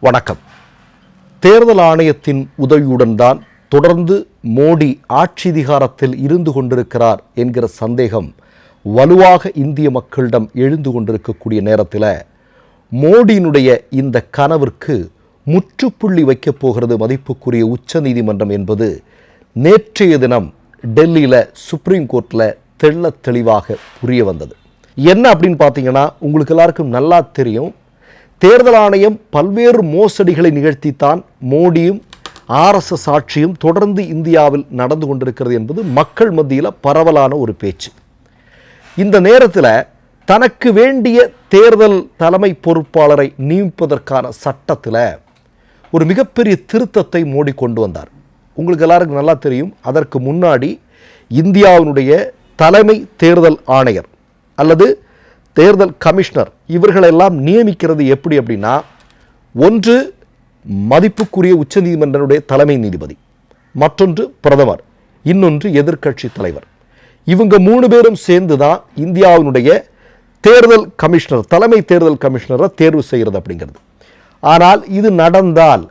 வணக்கம். தேர்தல் ஆணையத்தின் உதவியுடன் தான் தொடர்ந்து மோடி ஆட்சியதிகாரத்தில் இருந்து கொண்டிருக்கிறார் என்கிற சந்தேகம் வலுவாக இந்திய மக்களிடம் எழுந்து கொண்டிருக்கக்கூடிய நேரத்தில் மோடியினுடைய இந்த கனவிற்கு முற்றுப்புள்ளி வைக்கப் போகிறது மதிப்புக்குரிய உச்சநீதிமன்றம் என்பது நேற்றைய தினம் டெல்லியில் சுப்ரீம் கோர்ட்டில் தெள்ளத் தெளிவாக புரிய வந்தது. என்ன அப்படின்னு பார்த்தீங்கன்னா, உங்களுக்கு எல்லாருக்கும் நல்லா தெரியும், தேர்தல் ஆணையம் பல்வேறு மோசடிகளை நிகழ்த்தித்தான் மோடியும் ஆர்எஸ்எஸ் ஆட்சியும் தொடர்ந்து இந்தியாவில் நடந்து கொண்டிருக்கிறது என்பது மக்கள் மத்தியில் பரவலான ஒரு பேச்சு. இந்த நேரத்தில் தனக்கு வேண்டிய தேர்தல் தலைமை பொறுப்பாளரை நியமிப்பதற்கான சட்டத்தில் ஒரு மிகப்பெரிய திருத்தத்தை மோடி கொண்டு வந்தார். உங்களுக்கு எல்லாருக்கும் நல்லா தெரியும், அதற்கு முன்னாடி இந்தியாவினுடைய தலைமை தேர்தல் ஆணையர் அல்லது தேர்தல் கமிஷனர் இவர்களெல்லாம் நியமிக்கிறது எப்படி அப்படின்னா, ஒன்று மதிப்புக்குரிய உச்சநீதிமன்றனுடைய தலைமை நீதிபதி, மற்றொன்று பிரதமர், இன்னொன்று எதிர்க்கட்சி தலைவர். இவங்க 3 பேரும் சேர்ந்து தான் இந்தியாவினுடைய தேர்தல் கமிஷனர், தலைமை தேர்தல் கமிஷனரை தேர்வு செய்கிறது அப்படிங்கிறது. ஆனால் இது நடந்தால்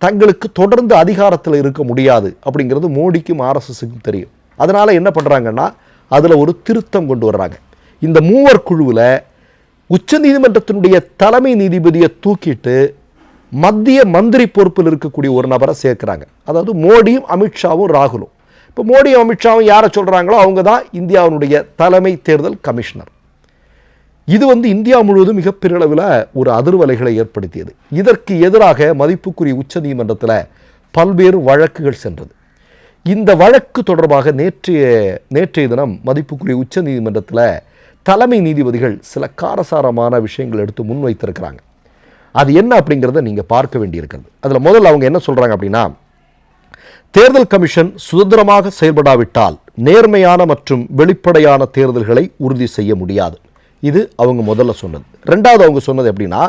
தங்களுக்கு தொடர்ந்து அதிகாரத்தில் இருக்க முடியாது அப்படிங்கிறது மோடிக்கும் ஆர்எஸ்எஸ்க்கும் தெரியும். அதனால் என்ன பண்ணுறாங்கன்னா, அதில் ஒரு திருத்தம் கொண்டு வர்றாங்க. இந்த 3 குழுவில் உச்சநீதிமன்றத்தினுடைய தலைமை நீதிபதியை தூக்கிட்டு மத்திய மந்திரி பொறுப்பில் இருக்கக்கூடிய ஒரு நபரை சேர்க்கிறாங்க. அதாவது மோடியும் அமித்ஷாவும் ராகுலும். இப்போ மோடியும் அமித்ஷாவும் யாரை சொல்கிறாங்களோ அவங்க தான் இந்தியாவினுடைய தலைமை தேர்தல் கமிஷனர். இது இந்தியா முழுவதும் மிகப்பெரிய அளவில் ஒரு அதிர்வலைகளை ஏற்படுத்தியது. இதற்கு எதிராக மதிப்புக்குரிய உச்சநீதிமன்றத்தில் பல்வேறு வழக்குகள் சென்றது. இந்த வழக்கு தொடர்பாக நேற்றைய தினம் மதிப்புக்குரிய உச்சநீதிமன்றத்தில் தலைமை நீதிபதிகள் சில காரசாரமான விஷயங்கள் எடுத்து முன்வைத்திருக்கிறாங்க. அது என்ன அப்படிங்கிறத நீங்கள் பார்க்க வேண்டியிருக்கிறது. அதில் முதல்ல அவங்க என்ன சொல்கிறாங்க அப்படின்னா, தேர்தல் கமிஷன் சுதந்திரமாக செயல்படாவிட்டால் நேர்மையான மற்றும் வெளிப்படையான தேர்தல்களை உறுதி செய்ய முடியாது. இது அவங்க முதல்ல சொன்னது. ரெண்டாவது அவங்க சொன்னது எப்படின்னா,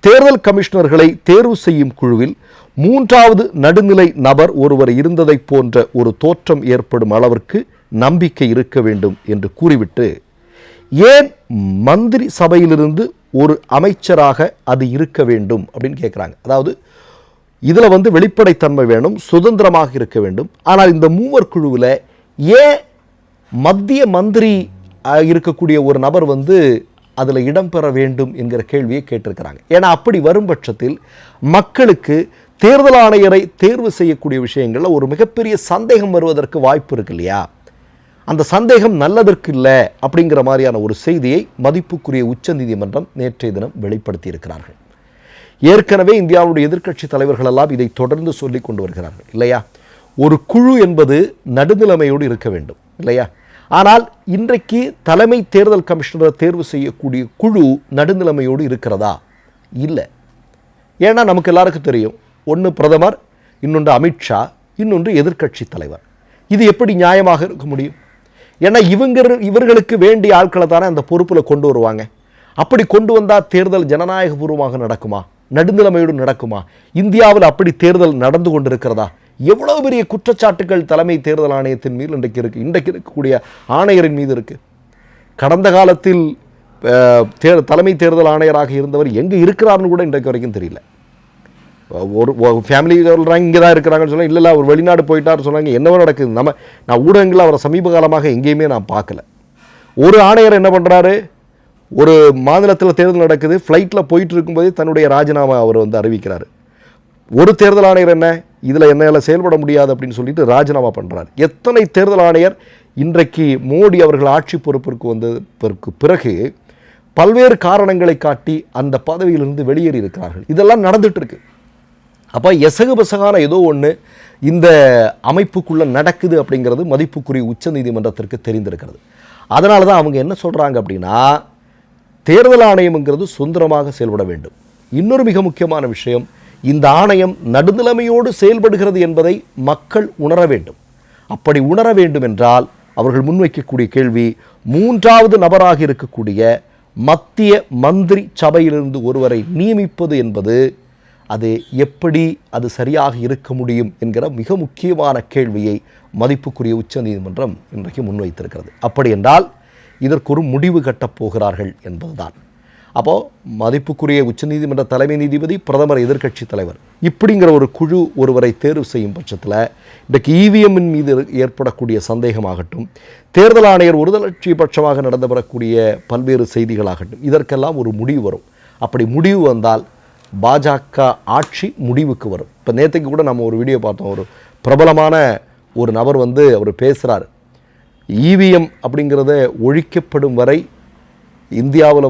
தேர்தல் கமிஷனர்களை தேர்வு செய்யும் குழுவில் 3வது நடுநிலை நபர் ஒருவர் இருந்ததை போன்ற ஒரு தோற்றம் ஏற்படும் அளவிற்கு நம்பிக்கை இருக்க வேண்டும் என்று கூறிவிட்டு, ஏன் மந்திரி சபையிலிருந்து ஒரு அமைச்சராக அது இருக்க வேண்டும் அப்படின்னு கேட்குறாங்க. அதாவது இதில் வெளிப்படைத்தன்மை வேணும், சுதந்திரமாக இருக்க வேண்டும். ஆனால் இந்த 3 குழுவில் ஏன் மத்திய மந்திரி இருக்கக்கூடிய ஒரு நபர் அதில் இடம்பெற வேண்டும் என்கிற கேள்வியை கேட்டிருக்கிறாங்க. ஏன்னா அப்படி வரும் பட்சத்தில் மக்களுக்கு தேர்தல் ஆணையரை தேர்வு செய்யக்கூடிய விஷயங்களில் ஒரு மிகப்பெரிய சந்தேகம் வருவதற்கு வாய்ப்பு இருக்கு இல்லையா? அந்த சந்தேகம் நல்லதற்கு இல்லை அப்படிங்கிற மாதிரியான ஒரு செய்தியை மதிப்புக்குரிய உச்சநீதிமன்றம் நேற்றைய தினம் வெளிப்படுத்தி இருக்கிறார்கள். ஏற்கனவே இந்தியாவுடைய எதிர்க்கட்சி தலைவர்கள் எல்லாம் இதை தொடர்ந்து சொல்லிக் கொண்டு வருகிறார்கள் இல்லையா? ஒரு குழு என்பது நடுநிலைமையோடு இருக்க வேண்டும் இல்லையா? ஆனால் இன்றைக்கு தலைமை தேர்தல் கமிஷனரை தேர்வு செய்யக்கூடிய குழு நடுநிலைமையோடு இருக்கிறதா? இல்லை. ஏன்னா நமக்கு எல்லாருக்கும் தெரியும், ஒன்று பிரதமர், இன்னொன்று அமித்ஷா, இன்னொன்று எதிர்க்கட்சி தலைவர். இது எப்படி நியாயமாக இருக்க முடியும்? ஏன்னா இவர்களுக்கு வேண்டிய ஆட்களை தானே அந்த பொறுப்பில் கொண்டு வருவாங்க. அப்படி கொண்டு வந்தால் தேர்தல் ஜனநாயகபூர்வமாக நடக்குமா? நடுநிலைமையோடு நடக்குமா? இந்தியாவில் அப்படி தேர்தல் நடந்து கொண்டிருக்கிறதா? எவ்வளோ பெரிய குற்றச்சாட்டுகள் தலைமை தேர்தல் ஆணையத்தின் மீது இன்றைக்கு இருக்கக்கூடிய ஆணையரின் மீது இருக்குது. கடந்த காலத்தில் தலைமை தேர்தல் ஆணையராக இருந்தவர் எங்கே இருக்கிறார்னு கூட இன்றைக்கு வரைக்கும் தெரியல. ஒரு ஃபேமிலி சொல்கிறாங்க இங்கே தான் இருக்கிறாங்கன்னு சொன்னால், இல்லை அவர் வெளிநாடு போயிட்டார் சொன்னாங்க. என்னவோ நடக்குது. நான் ஊடகங்களில் அவரை சமீப காலமாக எங்கேயுமே நான் பார்க்கல. ஒரு ஆணையர் என்ன பண்ணுறாரு, ஒரு மாநிலத்தில் தேர்தல் நடக்குது, ஃப்ளைட்டில் போயிட்டு இருக்கும்போதே தன்னுடைய ராஜினாமா அவர் அறிவிக்கிறார். ஒரு தேர்தல் ஆணையர் என்ன, இதில் என்னால் செயல்பட முடியாது அப்படின்னு சொல்லிட்டு ராஜினாமா பண்ணுறார். எத்தனை தேர்தல் ஆணையர் இன்றைக்கு மோடி அவர்கள் ஆட்சி பொறுப்பிற்கு வந்ததற்கு பிறகு பல்வேறு காரணங்களை காட்டி அந்த பதவியிலிருந்து வெளியேறி இருக்கிறார்கள். இதெல்லாம் நடந்துட்டு இருக்கு. அப்போ எசகுபசகான ஏதோ ஒன்று இந்த அமைப்புக்குள்ளே நடக்குது அப்படிங்கிறது மதிப்புக்குரிய உச்சநீதிமன்றத்திற்கு தெரிந்திருக்கிறது. அதனால தான் அவங்க என்ன சொல்கிறாங்க அப்படின்னா, தேர்தல் ஆணையம்ங்கிறது சுதந்திரமாக செயல்பட வேண்டும். இன்னொரு மிக முக்கியமான விஷயம், இந்த ஆணையம் நடுநிலைமையோடு செயல்படுகிறது என்பதை மக்கள் உணர வேண்டும். அப்படி உணர வேண்டும் என்றால் அவர்கள் முன்வைக்கக்கூடிய கேள்வி, 3வது நபராக இருக்கக்கூடிய மத்திய மந்திரி சபையிலிருந்து ஒருவரை நியமிப்பது என்பது அது எப்படி அது சரியாக இருக்க முடியும் என்கிற மிக முக்கியமான கேள்வியை மதிப்புக்குரிய உச்சநீதிமன்றம் இன்றைக்கு முன்வைத்திருக்கிறது. அப்படி என்றால் இதற்கு ஒரு முடிவு கட்டப் போகிறார்கள் என்பதுதான். அப்போது மதிப்புக்குரிய உச்சநீதிமன்ற தலைமை நீதிபதி, பிரதமர், எதிர்க்கட்சி தலைவர் இப்படிங்கிற ஒரு குழு ஒருவரை தேர்வு செய்யும் பட்சத்தில் இன்றைக்கு இவிஎம்மின் மீது ஏற்படக்கூடிய சந்தேகமாகட்டும், தேர்தல் ஆணையர் ஒருதலைட்சிபட்சமாக நடந்து வரக்கூடிய பல்வேறு செய்திகளாகட்டும், இதற்கெல்லாம் ஒரு முடிவு வரும். அப்படி முடிவு வந்தால் பாஜக ஆட்சி முடிவுக்கு வரும். இப்போ நேற்றுக்கு கூட நம்ம ஒரு வீடியோ பார்த்தோம். ஒரு பிரபலமான ஒரு நபர் அவர் பேசுகிறார், இவிஎம் அப்படிங்கிறத ஒழிக்கப்படும் வரை இந்தியாவில்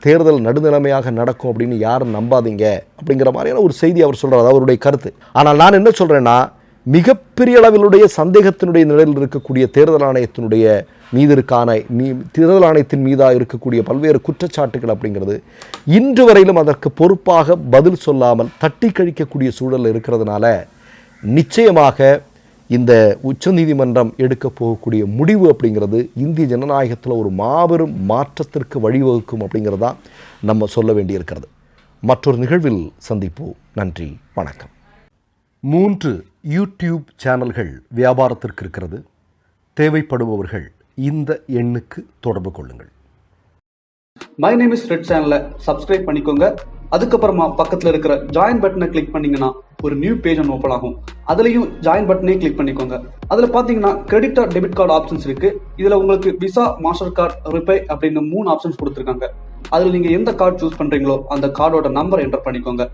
தேர்தல் நடுநிலைமையாக நடக்கும் அப்படின்னு யாரும் நம்பாதீங்க அப்படிங்கிற மாதிரியான ஒரு செய்தி அவர் சொல்கிறார். அது அவருடைய கருத்து. ஆனால் நான் என்ன சொல்கிறேன்னா, மிகப்பெரிய அளவிலுடைய சந்தேகத்தினுடைய நிலையில் இருக்கக்கூடிய தேர்தல் ஆணையத்தினுடைய தேர்தல் ஆணையத்தின் மீதாக இருக்கக்கூடிய பல்வேறு குற்றச்சாட்டுகள் அப்படிங்கிறது இன்று வரையிலும் அதற்கு பொறுப்பாக பதில் சொல்லாமல் தட்டி கழிக்கக்கூடிய சூழல் இருக்கிறதுனால நிச்சயமாக இந்த உச்சநீதிமன்றம் எடுக்க போகக்கூடிய முடிவு அப்படிங்கிறது இந்திய ஜனநாயகத்தில் ஒரு மாபெரும் மாற்றத்திற்கு வழிவகுக்கும் அப்படிங்கிறதா நம்ம சொல்ல வேண்டியிருக்கிறது. மற்றொரு நிகழ்வில் சந்திப்போம். நன்றி, வணக்கம். 3 யூடியூப் சேனல்கள் வியாபாரத்திற்கு இருக்கிறது. தேவைப்படுபவர்கள் இந்த எண்ணுக்கு தொடர்பு கொள்ளுங்கள். மை நேம் இஸ் ரெட் சேனலை சப்ஸ்கிரைப் பண்ணிக்கோங்க. அதுக்கப்புறமா பக்கத்தில் இருக்கிற ஜாயின் பட்டனை கிளிக் பண்ணீங்கன்னா ஒரு நியூ பேஜ் ஒன்று ஓப்பன் ஆகும். அதுலேயும் ஜாயின் பட்டனே கிளிக் பண்ணிக்கோங்க. அதில் பார்த்தீங்கன்னா credit card, debit card options இருக்கு. இதில் உங்களுக்கு விசா, மாஸ்டர் கார்டு, ரிப்பே அப்படின்னு 3 ஆப்ஷன்ஸ் கொடுத்துருக்காங்க. அதில் நீங்கள் எந்த கார்டு சூஸ் பண்ணுறீங்களோ அந்த கார்டோட நம்பர் என்டர் பண்ணிக்கோங்க.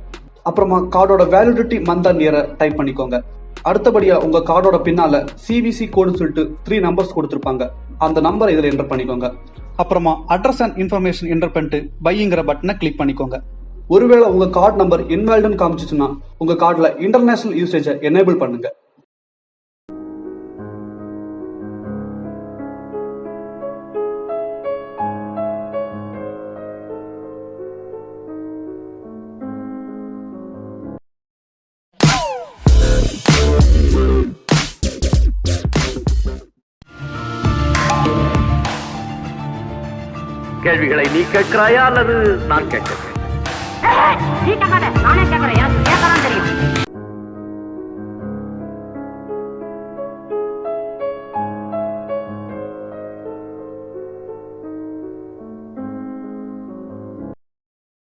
அப்புறமா கார்டோட வேலிடிட்டி மந்த் அண்ட் இயரை டைப் பண்ணிக்கோங்க. அடுத்தபடியா உங்க கார்டோட பின்னால சிவிசி கோடுன்னு சொல்லிட்டு 3 நம்பர்ஸ் கொடுத்துருப்பாங்க. அந்த நம்பரை இதில் என்டர் பண்ணிக்கோங்க. அப்புறமா அட்ரஸ் அண்ட் இன்ஃபர்மேஷன் என்டர் பண்ணிட்டு பைங்கிற பட்டனை கிளிக் பண்ணிக்கோங்க. ஒருவேளை உங்க கார்டு நம்பர் இன்வாலிட்னு காமிச்சிச்சுன்னா உங்க கார்டுல இன்டர்நேஷனல் யூசேஜை எனேபிள் பண்ணுங்க. கேள்விகளை நீ கேட்கிறாயா அல்லது நான் கேட்கிறேன்? நீ கேட்காத, நானே கேட்கிறேன். எனக்கு கேட்கலாம் தெரியும்.